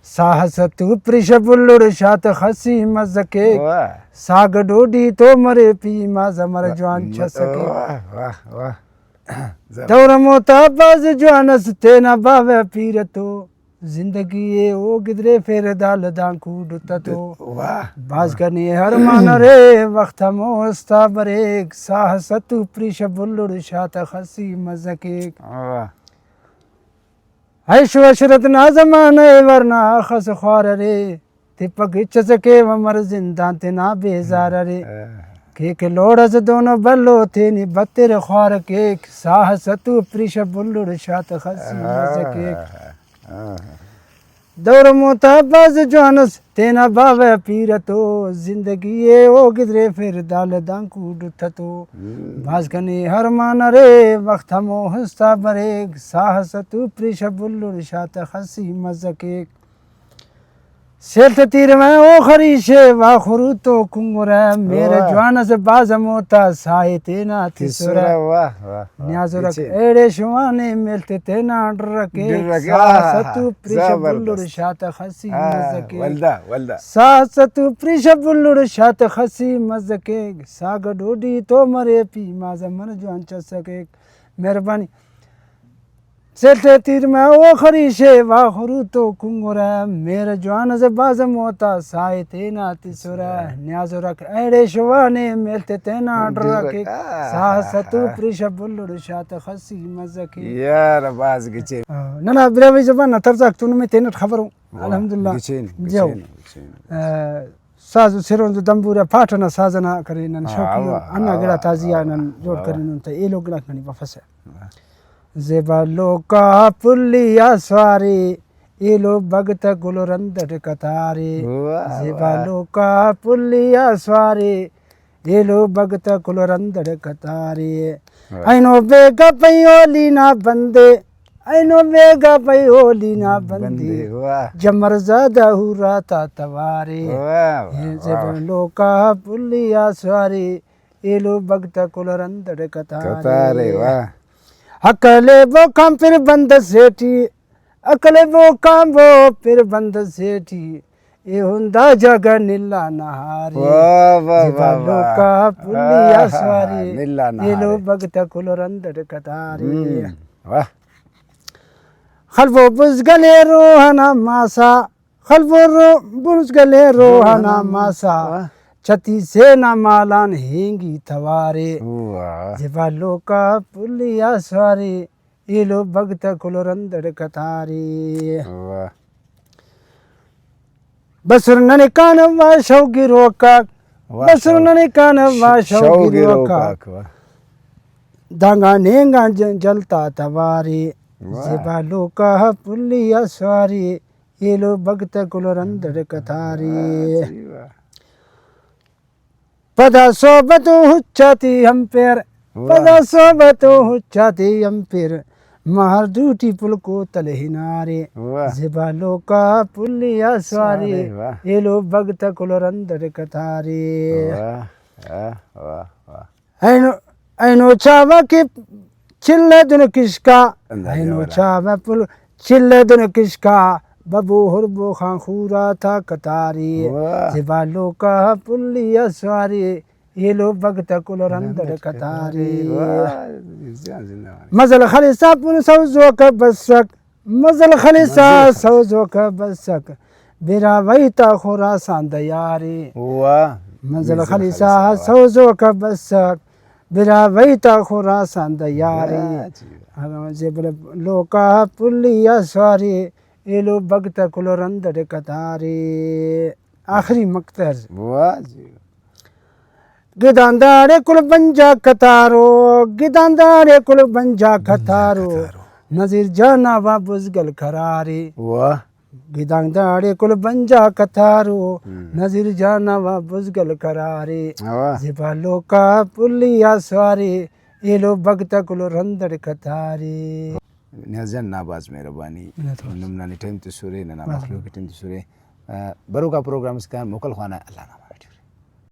साहस तू प्रिश बुल्लुड़ शात खसी मजके वाह साग डोडी तो मरे पी माजा मर जवान छसके वाह वाह वाह दौर मोता बाज जवानस तेना बावे पीर तो जिंदगी ये ओ गिदरे फेर दाल दांकू डुता तो वाह बाज करनी हर मान रे वक्त मोस्ता बरेक साहस तू प्रिश बुल्लुड़ शात खसी मजके वाह ऐशो अशरत ना जमाने वरना खस ख्वार रे तिपक चसके मर जिंदा तेना बेजार रे के लोड़स दोनों बल्लो थे नि बत्तिर ख्वार के साहस तू प्रिश बुल्लुड़ शात खसी मजके दौर मोता बाज जवानस तेना बावे पीर तो जिंदगी ये ओ गिदरे फिर दाल दांकू डुथ तो बाज कनी हर मान रे वक्त हमो हस्ता बरेक साहस तू प्रिश बुल्लुड़ शात खसी मजके सेठ तीर में ओ खरीशे वाखुरु तो कुंगुर मेरे जवान से बाज मोता साहे तेना तिसुर वाह वाह न्याजुरक एड़े शुवाने मिलते तेना डरके साहस तू प्रिश बुल्लुड़ शात खसी मजके वल्दा वल्दा साहस तू प्रिश बुल्लुड़ शात खसी मजके साग डोडी तो मरे पी माजा मन जवान चसके मेहरबानी सेठ तीर में ओ खरीशे वाखुरु तो कुंगुर मेरे जवान से बाज मोता साए तेना तिसुर न्याजुरक एड़े शुवाने मिलते तेना डरके साहस तू प्रिश बुल्लुड़ शात खसी मजके यार बाज गिचे नना बिरावी जबान तरजाक तुन में तेन खबर अल्हम्दुलिल्लाह गिचेन जाओ साजु सिरों दंबूरा पाठना साजना करे नन शौकियो अन्ना गिरा ताजिया नन जोड़ करे नन ते ए लोग गिरा कनी बफसे जेबालो का पुलिया स्वारी ये लो भगत गुलरंदर कतारे जेबालो का पुलिया स्वारी ये लो भगत गुलरंदर कतारे ऐनो बेगा पयोली ना बंदे ऐनो बेगा पयोली ना बंदे जमर ज़्यादा हुरा ता तवारे जेबालो का पुलिया स्वारी ये लो भगत गुलरंदर कतारे अकले वो काम फिर बंद सेठी अकले वो काम वो फिर बंद सेठी ये हुंदा जगह नीला नहारी जिबालो का पुलिया स्वारी ये लो भगत कुलरंदर कतारी खलबो बुझ गले रोहना मासा खलबो बुझ गले रोहना मासा छती से न मालान हेंगी थवारे जिबालो का पुलिया स्वारी ये लो भगत कुलरंदर कतारी बसुर नने कान वा शौगी रोका बसुर नने कान वा शौगी रोका दांगा नेंगा जलता तवारी जिबालो का पुलिया स्वारी ये लो भगत कुलरंदर कतारी पदा सोबतो हुच्चाती हम पेर पदा सोबतो हुच्चाती हम पेर महर दूटी पुल को तले हिनारे जिबालो का पुलिया स्वारी ये लो भगत कुलरंदर कतारे ऐनो ऐनो चावा के चिल्ले दुन किसका ऐनो चावा पुल चिल्ले दुन किसका बबू हुरबो खां खूरा था कतारी जिबालो का पुलिया स्वारी ये लो भगत कुलरंदर कतारी मजल खलीसा पुन सौजो का बसक मजल खलीसा सौजो का बसक बेरा वहीता खुरासान दयारी मजल खलीसा सौजो का बसक बेरा वहीता खुरासान दयारी जिबालो का पुलिया स्वारी ये लो भगत कुलरंदर कतारे आखिरी मकतर गिदांदारे कुल बंजा कतारो गिदांदारे कुल बंजा कतारो नजीर जाना वा बुजगल करारे गिदांदारे कुल बंजा कतारो नजीर जाना वा बुजगल करारे जिबालो का पुलिया स्वारी ये लो भगत कुलरंदर कतारे Niazan nabaz मेहरबानी नमना टाइम तो सुरे ना मखलूक टाइम तो सुरे बरो का प्रोग्राम इसका मुकल खाना अल्लाह